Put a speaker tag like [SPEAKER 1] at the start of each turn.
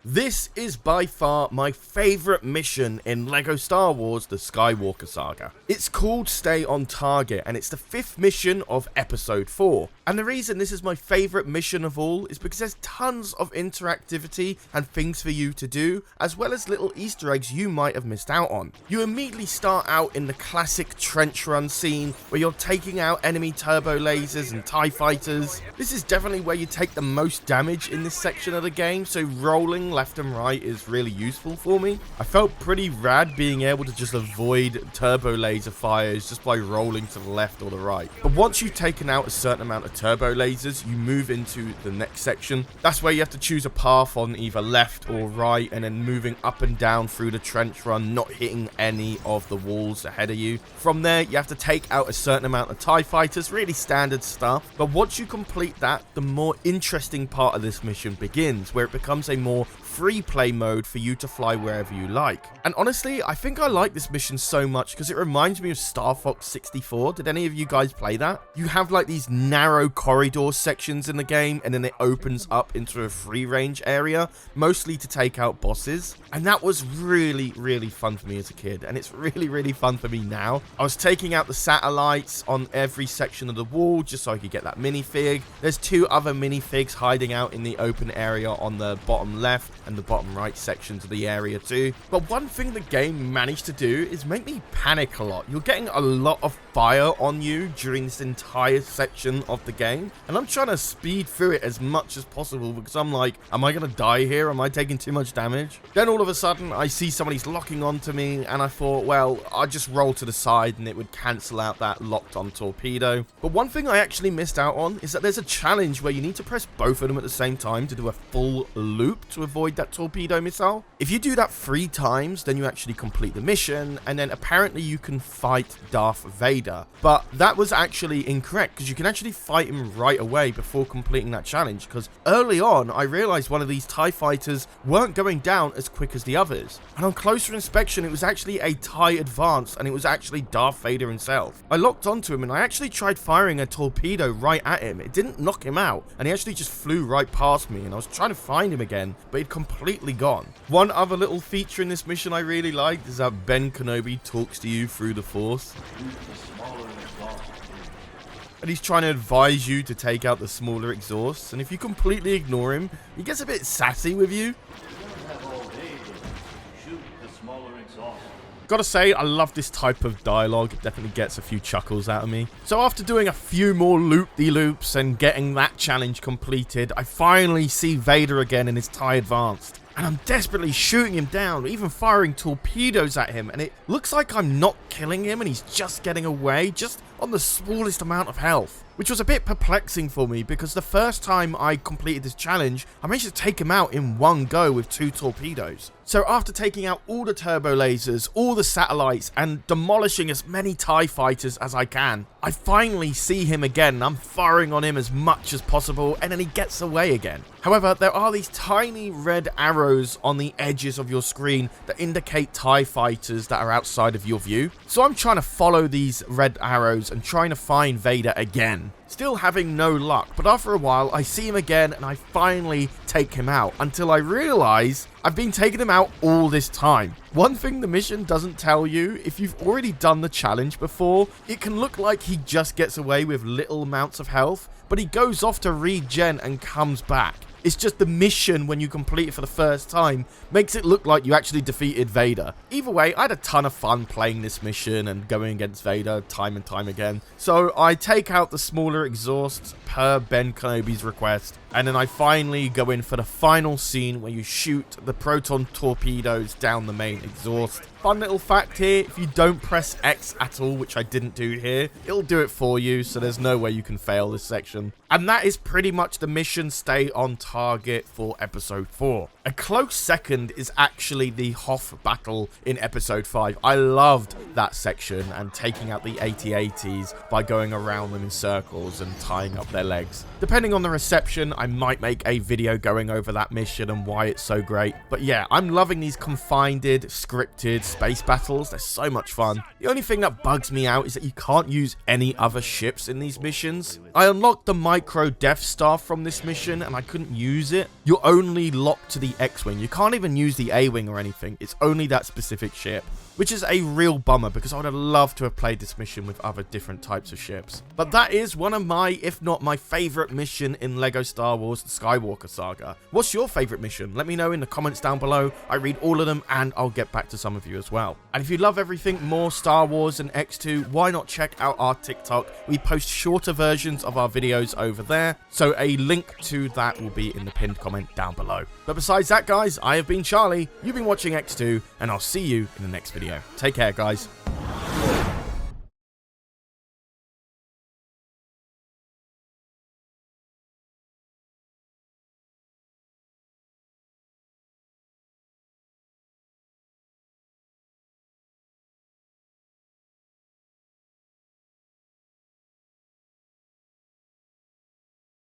[SPEAKER 1] This is by far my favourite mission in LEGO Star Wars The Skywalker Saga. It's called Stay on Target and it's the 5th mission of Episode 4. And the reason this is my favourite mission of all is because there's tons of interactivity and things for you to do, as well as little Easter eggs you might have missed out on. You immediately start out in the classic trench run scene where you're taking out enemy turbo lasers and TIE fighters. This is definitely where you take the most damage in this section of the game, so rolling left and right is really useful for me. I felt pretty rad being able to just avoid turbo laser fires just by rolling to the left or the right. But once you've taken out a certain amount of turbo lasers, you move into the next section. That's where you have to choose a path on either left or right, and then moving up and down through the trench run, not hitting any of the walls ahead of you. From there, you have to take out a certain amount of TIE fighters, really standard stuff. But once you complete that, the more interesting part of this mission begins, where it becomes a more free play mode for you to fly wherever you like. And honestly, I think I like this mission so much because it reminds me of Star Fox 64. Did any of you guys play that? You have like these narrow corridor sections in the game, and then it opens up into a free range area, mostly to take out bosses. And that was really, really fun for me as a kid, and it's really, really fun for me now. I was taking out the satellites on every section of the wall just so I could get that minifig. There's 2 other minifigs hiding out in the open area on the bottom left and the bottom right sections of the area too. But one thing the game managed to do is make me panic a lot. You're getting a lot of fire on you during this entire section of the game, and I'm trying to speed through it as much as possible because I'm like, am I gonna die here? Am I taking too much damage? Then all of a sudden I see somebody's locking onto me, and I thought, well, I'll just roll to the side and it would cancel out that locked on torpedo. But one thing I actually missed out on is that there's a challenge where you need to press both of them at the same time to do a full loop to avoid that torpedo missile. If you do that 3 times, then you actually complete the mission, and then apparently you can fight Darth Vader. But that was actually incorrect, because you can actually fight him right away before completing that challenge, because early on I realized one of these TIE fighters weren't going down as quick as the others, and on closer inspection it was actually a TIE Advanced, and it was actually Darth Vader himself. I locked onto him and I actually tried firing a torpedo right at him. It didn't knock him out, and he actually just flew right past me, and I was trying to find him again, but he'd completely gone. One other little feature in this mission I really liked is that Ben Kenobi talks to you through the Force. And he's trying to advise you to take out the smaller exhausts, and if you completely ignore him, he gets a bit sassy with you. Gotta say, I love this type of dialogue. It definitely gets a few chuckles out of me. So after doing a few more loop-de-loops and getting that challenge completed, I finally see Vader again in his TIE Advanced. And I'm desperately shooting him down, even firing torpedoes at him, and it looks like I'm not killing him and he's just getting away, just on the smallest amount of health. Which was a bit perplexing for me, because the first time I completed this challenge, I managed to take him out in one go with 2 torpedoes. So after taking out all the turbo lasers, all the satellites, and demolishing as many TIE fighters as I can, I finally see him again, and I'm firing on him as much as possible, and then he gets away again. However, there are these tiny red arrows on the edges of your screen that indicate TIE fighters that are outside of your view. So I'm trying to follow these red arrows and trying to find Vader again. Still having no luck, but after a while I see him again and I finally take him out, until I realize I've been taking him out all this time. One thing the mission doesn't tell you, if you've already done the challenge before, it can look like he just gets away with little amounts of health, but he goes off to regen and comes back. It's just the mission, when you complete it for the first time, makes it look like you actually defeated Vader. Either way, I had a ton of fun playing this mission and going against Vader time and time again. So I take out the smaller exhausts per Ben Kenobi's request, and then I finally go in for the final scene where you shoot the proton torpedoes down the main exhaust. Fun little fact here, if you don't press X at all, which I didn't do here, it'll do it for you, so there's no way you can fail this section. And that is pretty much the mission Stay on Target for Episode 4. A close second is actually the Hoth battle in Episode 5. I loved that section and taking out the AT-ATs by going around them in circles and tying up their legs. Depending on the reception, I might make a video going over that mission and why it's so great. But yeah, I'm loving these confined, scripted space battles. They're so much fun. The only thing that bugs me out is that you can't use any other ships in these missions. I unlocked the micro Death Star from this mission and I couldn't use it. You're only locked to the X-Wing. You can't even use the A-Wing or anything. It's only that specific ship, which is a real bummer because I would have loved to have played this mission with other different types of ships. But that is one of my, if not my favorite mission in LEGO Star Wars, the Skywalker Saga. What's your favorite mission? Let me know in the comments down below. I read all of them and I'll get back to some of you as well. And if you love everything more Star Wars and EcksToo, why not check out our TikTok? We post shorter versions of our videos over there, so a link to that will be in the pinned comment down below. But besides that, guys, I have been Charlie, you've been watching EcksToo, and I'll see you in the next video. Take care, guys.